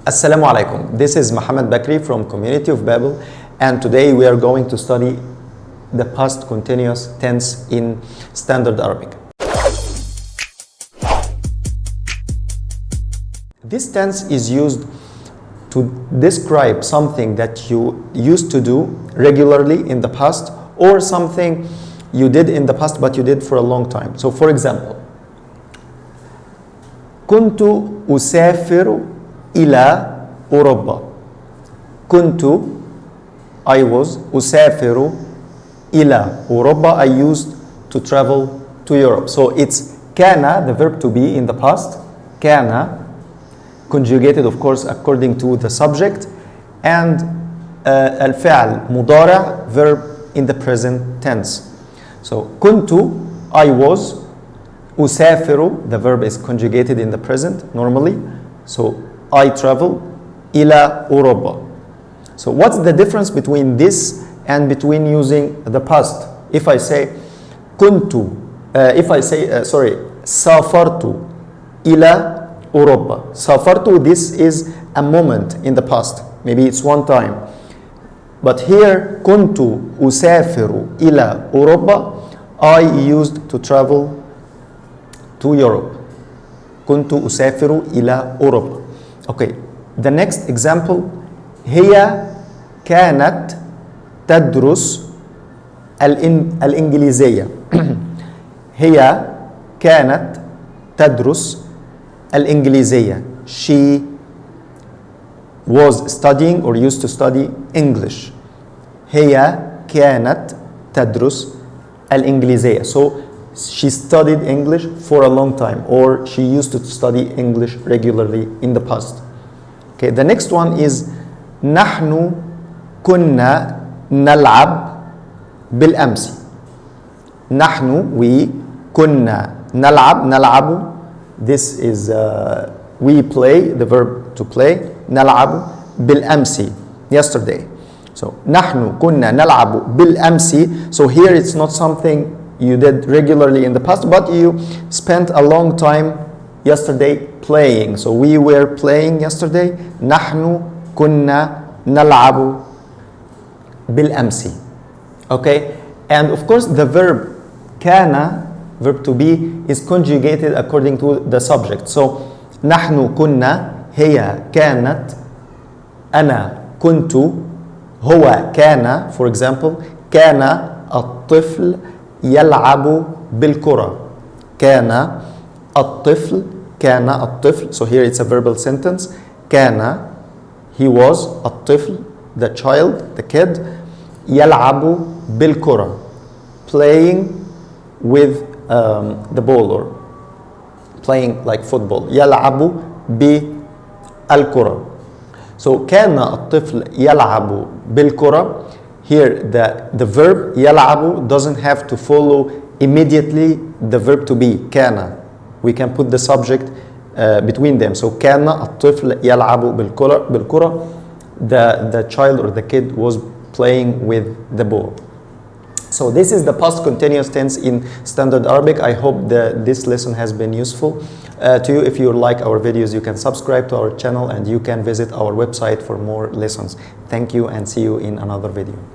Assalamu alaikum. This is Muhammad Bakri from Community of Babel, and today we are going to study the past continuous tense in Standard Arabic. This tense is used to describe something that you used to do regularly in the past, or something you did in the past but you did for a long time. So for example, kuntu usafiru إلى أوروبا. كنت I was أسافر إلى أوروبا. I used to travel to Europe. So it's كان, the verb to be in the past. كان, conjugated of course according to the subject, and الفعل مضارع, verb in the present tense. So كنت, I was. أسافر, the verb is conjugated in the present normally. So I travel إلى أوروبا. So what's the difference between this and between using the past? If I say kuntu, سافرت إلى أوروبا. سافرت, this is a moment in the past. Maybe it's one time. But here كنت أسافر إلى أوروبا, I used to travel to Europe. كنت أسافر إلى أوروبا. Okay, the next example, هي كانت تدرس الإنجليزية. هي كانت تدرس الإنجليزية. She was studying or used to study English. هي كانت تدرس الإنجليزية. So she studied English for a long time, or she used to study English regularly in the past. Okay, the next one is نحن كنا نلعب بالأمس. نحن, we, كنا نلعب, this is we play, the verb to play. نلعب بالأمس, yesterday. So نحن كنا نلعب بالأمس. So here it's not something you did regularly in the past, but you spent a long time yesterday playing. So we were playing yesterday. نحن كنا نلعب بالأمس. Okay, and of course the verb كان, verb to be, is conjugated according to the subject. So نحن كنا, هي كانت, أنا كنت, هو كان. For example, كان الطفل يلعب بالكرة. كان الطفل, كان الطفل. So here it's a verbal sentence. كان, he was, الطفل, the child, the kid, يلعب بالكرة, playing with the ball, or playing like football. يلعب بالكرة. So كان الطفل يلعب بالكرة. Here the verb يلعب doesn't have to follow immediately the verb to be كان. We can put the subject between them. So كان الطفل يلعب بالكرة. The child or the kid was playing with the ball. So this is the past continuous tense in Standard Arabic. I hope that this lesson has been useful to you. If you like our videos, you can subscribe to our channel, and you can visit our website for more lessons. Thank you, and see you in another video.